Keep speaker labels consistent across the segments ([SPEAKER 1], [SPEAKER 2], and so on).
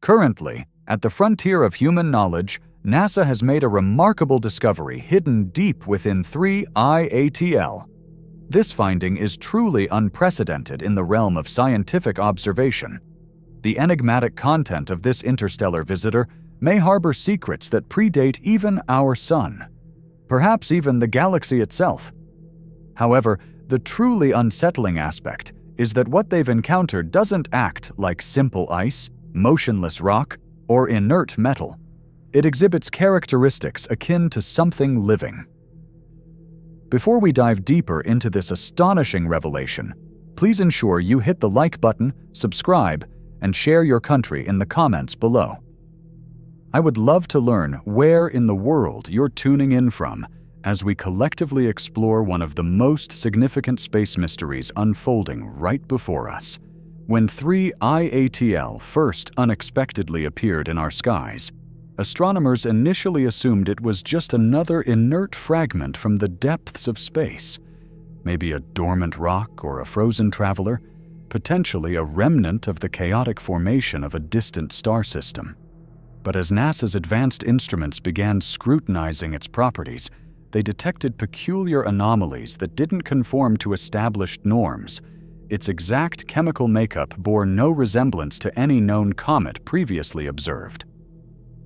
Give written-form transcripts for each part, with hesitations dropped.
[SPEAKER 1] Currently, at the frontier of human knowledge, NASA has made a remarkable discovery hidden deep within 3I-ATL. This finding is truly unprecedented in the realm of scientific observation. The enigmatic content of this interstellar visitor may harbor secrets that predate even our Sun, perhaps even the galaxy itself. However, the truly unsettling aspect is that what they've encountered doesn't act like simple ice, motionless rock, or inert metal. It exhibits characteristics akin to something living. Before we dive deeper into this astonishing revelation, please ensure you hit the like button, subscribe, and share your country in the comments below. I would love to learn where in the world you're tuning in from as we collectively explore one of the most significant space mysteries unfolding right before us. When 3I-ATL first unexpectedly appeared in our skies, astronomers initially assumed it was just another inert fragment from the depths of space, maybe a dormant rock or a frozen traveler, potentially a remnant of the chaotic formation of a distant star system. But as NASA's advanced instruments began scrutinizing its properties, they detected peculiar anomalies that didn't conform to established norms. Its exact chemical makeup bore no resemblance to any known comet previously observed.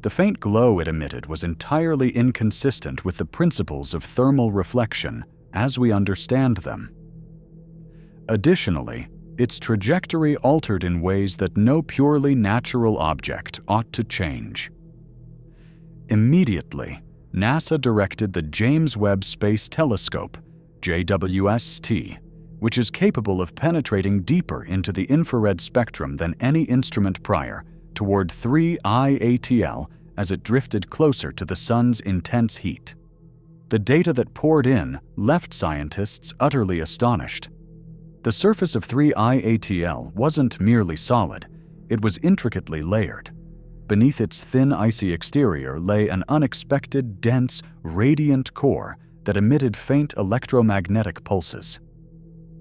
[SPEAKER 1] The faint glow it emitted was entirely inconsistent with the principles of thermal reflection as we understand them. Additionally, its trajectory altered in ways that no purely natural object ought to change. Immediately, NASA directed the James Webb Space Telescope, JWST, which is capable of penetrating deeper into the infrared spectrum than any instrument prior, toward 3I-ATL as it drifted closer to the Sun's intense heat. The data that poured in left scientists utterly astonished. The surface of 3I-ATL wasn't merely solid, it was intricately layered. Beneath its thin icy exterior lay an unexpected, dense, radiant core that emitted faint electromagnetic pulses.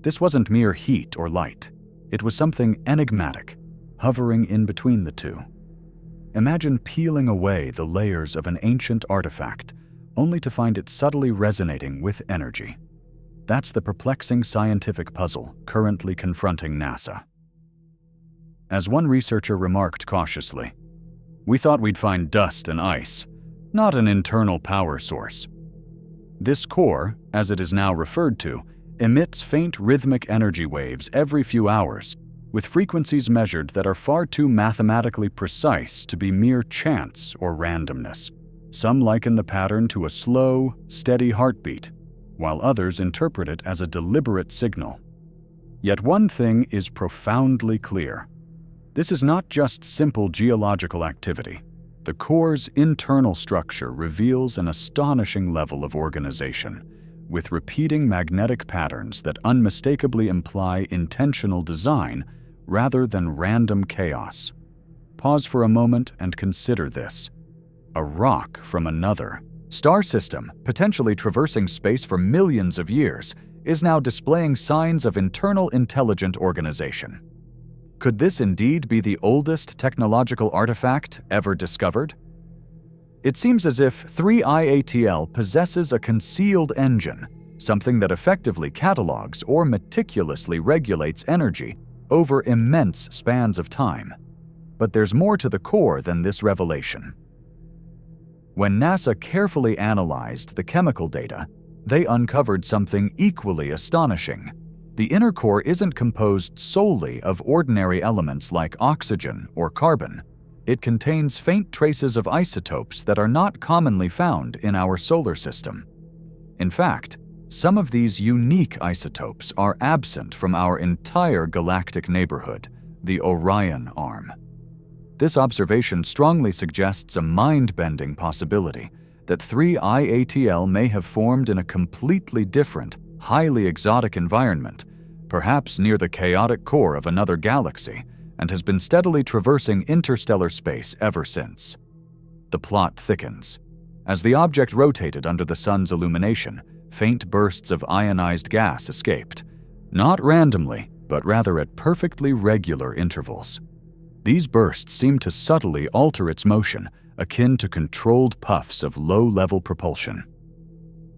[SPEAKER 1] This wasn't mere heat or light, it was something enigmatic, hovering in between the two. Imagine peeling away the layers of an ancient artifact, only to find it subtly resonating with energy. That's the perplexing scientific puzzle currently confronting NASA. As one researcher remarked cautiously, "We thought we'd find dust and ice, not an internal power source." This core, as it is now referred to, emits faint rhythmic energy waves every few hours, with frequencies measured that are far too mathematically precise to be mere chance or randomness. Some liken the pattern to a slow, steady heartbeat, while others interpret it as a deliberate signal. Yet one thing is profoundly clear. This is not just simple geological activity. The core's internal structure reveals an astonishing level of organization, with repeating magnetic patterns that unmistakably imply intentional design rather than random chaos. Pause for a moment and consider this. A rock from another star system, potentially traversing space for millions of years, is now displaying signs of internal intelligent organization. Could this indeed be the oldest technological artifact ever discovered? It seems as if 3I-ATL possesses a concealed engine, something that effectively catalogs or meticulously regulates energy over immense spans of time. But there's more to the core than this revelation. When NASA carefully analyzed the chemical data, they uncovered something equally astonishing. The inner core isn't composed solely of ordinary elements like oxygen or carbon. It contains faint traces of isotopes that are not commonly found in our solar system. In fact, some of these unique isotopes are absent from our entire galactic neighborhood, the Orion Arm. This observation strongly suggests a mind-bending possibility that 3I-ATL may have formed in a completely different, highly exotic environment, perhaps near the chaotic core of another galaxy, and has been steadily traversing interstellar space ever since. The plot thickens. As the object rotated under the sun's illumination, faint bursts of ionized gas escaped, not randomly, but rather at perfectly regular intervals. These bursts seem to subtly alter its motion, akin to controlled puffs of low-level propulsion.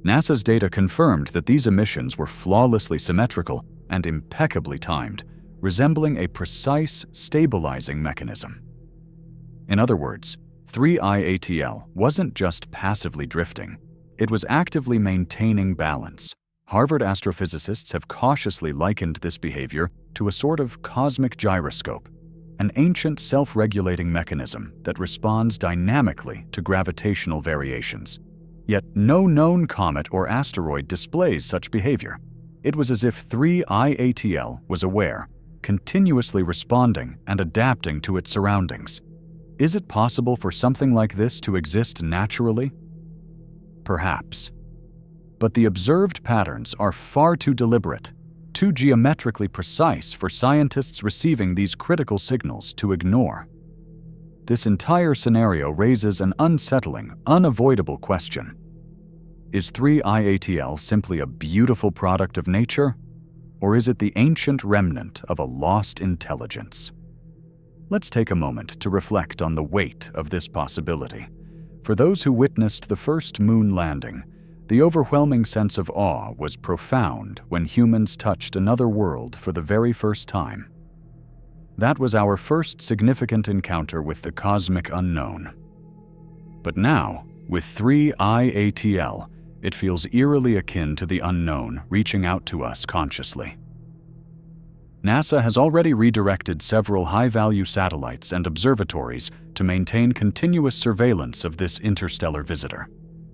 [SPEAKER 1] NASA's data confirmed that these emissions were flawlessly symmetrical and impeccably timed, resembling a precise stabilizing mechanism. In other words, 3I-ATL wasn't just passively drifting, it was actively maintaining balance. Harvard astrophysicists have cautiously likened this behavior to a sort of cosmic gyroscope, an ancient self-regulating mechanism that responds dynamically to gravitational variations. Yet no known comet or asteroid displays such behavior. It was as if 3I-ATL was aware, continuously responding and adapting to its surroundings. Is it possible for something like this to exist naturally? Perhaps. But the observed patterns are far too deliberate, too geometrically precise for scientists receiving these critical signals to ignore. This entire scenario raises an unsettling, unavoidable question. Is 3I-ATL simply a beautiful product of nature, or is it the ancient remnant of a lost intelligence? Let's take a moment to reflect on the weight of this possibility. For those who witnessed the first moon landing, the overwhelming sense of awe was profound when humans touched another world for the very first time. That was our first significant encounter with the cosmic unknown. But now, with 3I-ATL, it feels eerily akin to the unknown reaching out to us consciously. NASA has already redirected several high-value satellites and observatories to maintain continuous surveillance of this interstellar visitor.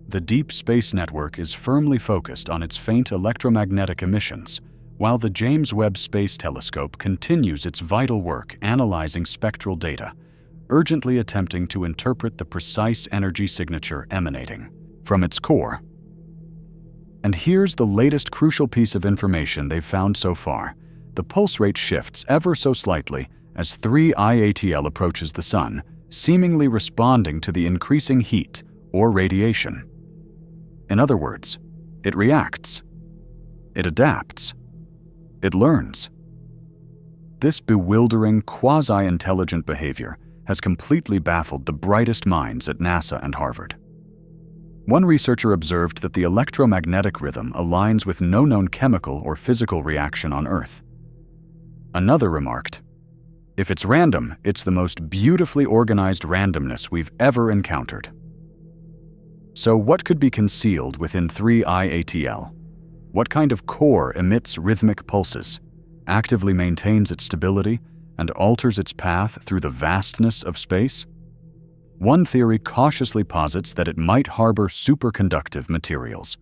[SPEAKER 1] The Deep Space Network is firmly focused on its faint electromagnetic emissions, while the James Webb Space Telescope continues its vital work analyzing spectral data, urgently attempting to interpret the precise energy signature emanating from its core. And here's the latest crucial piece of information they've found so far. The pulse rate shifts ever so slightly as 3I-ATL approaches the Sun, seemingly responding to the increasing heat or radiation. In other words, it reacts, it adapts, it learns. This bewildering, quasi-intelligent behavior has completely baffled the brightest minds at NASA and Harvard. One researcher observed that the electromagnetic rhythm aligns with no known chemical or physical reaction on Earth. Another remarked, "If it's random, it's the most beautifully organized randomness we've ever encountered." So what could be concealed within 3I-ATL? What kind of core emits rhythmic pulses, actively maintains its stability, and alters its path through the vastness of space? One theory cautiously posits that it might harbor superconductive materials,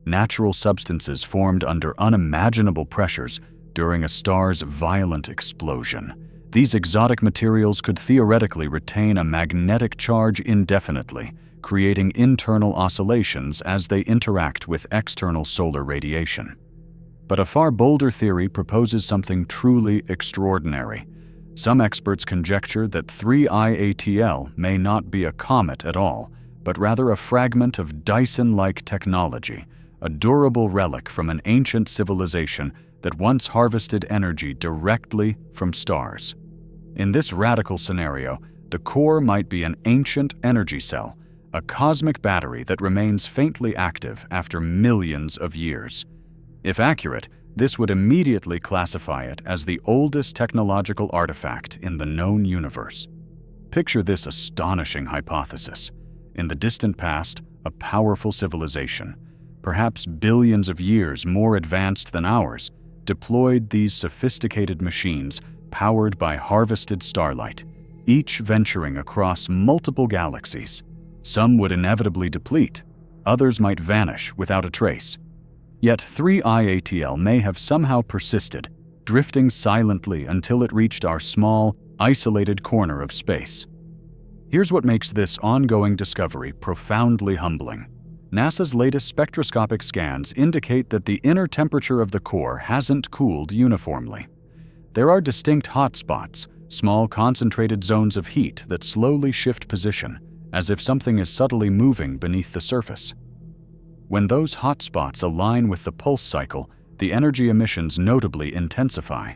[SPEAKER 1] natural substances formed under unimaginable pressures during a star's violent explosion. These exotic materials could theoretically retain a magnetic charge indefinitely, creating internal oscillations as they interact with external solar radiation. But a far bolder theory proposes something truly extraordinary. Some experts conjecture that 3I-ATL may not be a comet at all, but rather a fragment of Dyson-like technology, a durable relic from an ancient civilization that once harvested energy directly from stars. In this radical scenario, the core might be an ancient energy cell, a cosmic battery that remains faintly active after millions of years. If accurate, this would immediately classify it as the oldest technological artifact in the known universe. Picture this astonishing hypothesis. In the distant past, a powerful civilization, perhaps billions of years more advanced than ours, deployed these sophisticated machines powered by harvested starlight, each venturing across multiple galaxies. Some would inevitably deplete, others might vanish without a trace. Yet 3I-ATL may have somehow persisted, drifting silently until it reached our small, isolated corner of space. Here's what makes this ongoing discovery profoundly humbling. NASA's latest spectroscopic scans indicate that the inner temperature of the core hasn't cooled uniformly. There are distinct hotspots, small concentrated zones of heat that slowly shift position, as if something is subtly moving beneath the surface. When those hotspots align with the pulse cycle, the energy emissions notably intensify.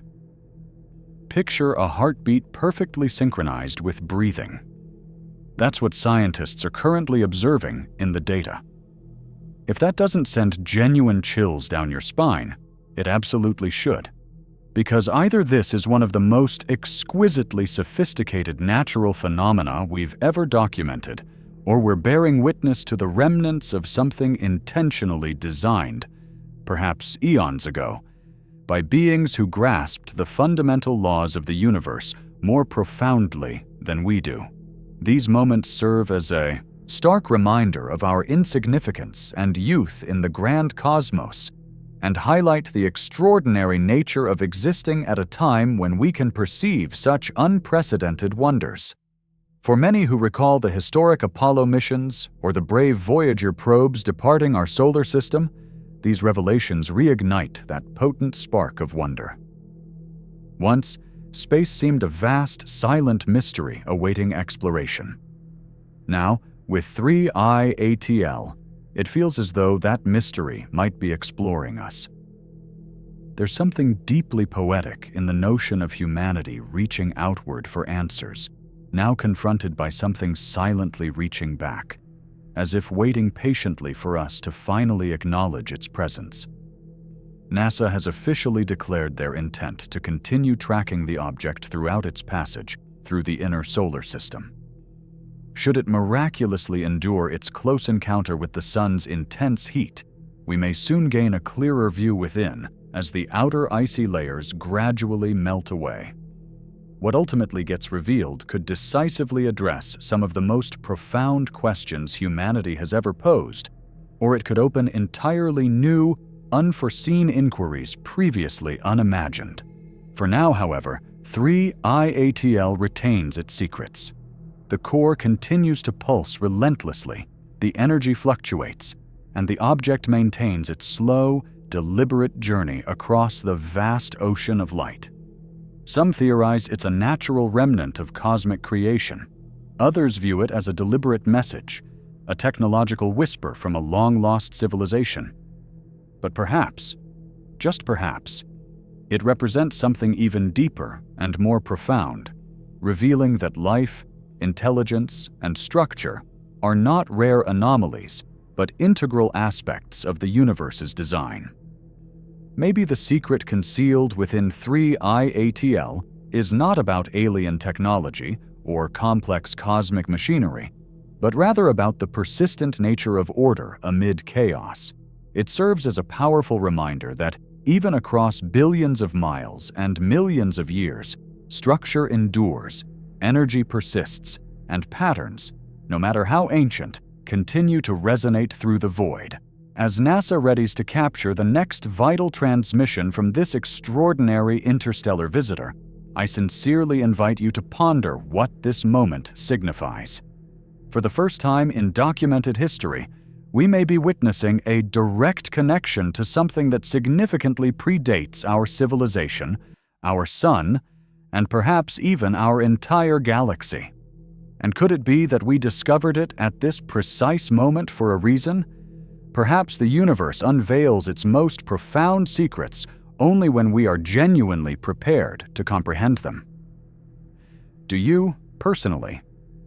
[SPEAKER 1] picture a heartbeat perfectly synchronized with breathing. That's what scientists are currently observing in the data. If that doesn't send genuine chills down your spine, it absolutely should. Because either this is one of the most exquisitely sophisticated natural phenomena we've ever documented, or we're bearing witness to the remnants of something intentionally designed, perhaps eons ago, by beings who grasped the fundamental laws of the universe more profoundly than we do. These moments serve as a stark reminder of our insignificance and youth in the grand cosmos, and highlight the extraordinary nature of existing at a time when we can perceive such unprecedented wonders. For many who recall the historic Apollo missions or the brave Voyager probes departing our solar system, these revelations reignite that potent spark of wonder. Once, space seemed a vast, silent mystery awaiting exploration. Now, with 3I-ATL, it feels as though that mystery might be exploring us. There's something deeply poetic in the notion of humanity reaching outward for answers, now confronted by something silently reaching back, as if waiting patiently for us to finally acknowledge its presence. NASA has officially declared their intent to continue tracking the object throughout its passage through the inner solar system. Should it miraculously endure its close encounter with the sun's intense heat, we may soon gain a clearer view within as the outer icy layers gradually melt away. What ultimately gets revealed could decisively address some of the most profound questions humanity has ever posed, or it could open entirely new, unforeseen inquiries previously unimagined. For now, however, 3I-ATL retains its secrets. The core continues to pulse relentlessly, the energy fluctuates, and the object maintains its slow, deliberate journey across the vast ocean of light. Some theorize it's a natural remnant of cosmic creation. Others view it as a deliberate message, a technological whisper from a long-lost civilization. But perhaps, just perhaps, it represents something even deeper and more profound, revealing that life, intelligence, and structure are not rare anomalies, but integral aspects of the universe's design. Maybe the secret concealed within 3I-ATL is not about alien technology or complex cosmic machinery, but rather about the persistent nature of order amid chaos. It serves as a powerful reminder that, even across billions of miles and millions of years, structure endures, energy persists, and patterns, no matter how ancient, continue to resonate through the void. As NASA readies to capture the next vital transmission from this extraordinary interstellar visitor, I sincerely invite you to ponder what this moment signifies. For the first time in documented history, we may be witnessing a direct connection to something that significantly predates our civilization, our sun, and perhaps even our entire galaxy. And could it be that we discovered it at this precise moment for a reason? Perhaps the universe unveils its most profound secrets only when we are genuinely prepared to comprehend them. Do you, personally,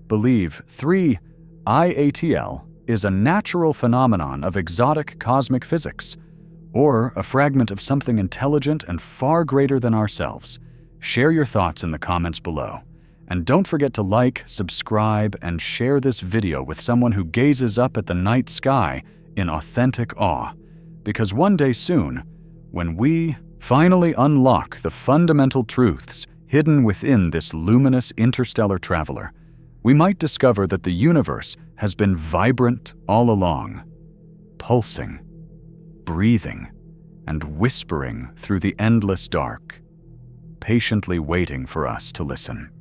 [SPEAKER 1] believe 3I-ATL is a natural phenomenon of exotic cosmic physics, or a fragment of something intelligent and far greater than ourselves? Share your thoughts in the comments below. And don't forget to like, subscribe, and share this video with someone who gazes up at the night sky in authentic awe. Because one day soon, when we finally unlock the fundamental truths hidden within this luminous interstellar traveler, we might discover that the universe has been vibrant all along, pulsing, breathing, and whispering through the endless dark, patiently waiting for us to listen.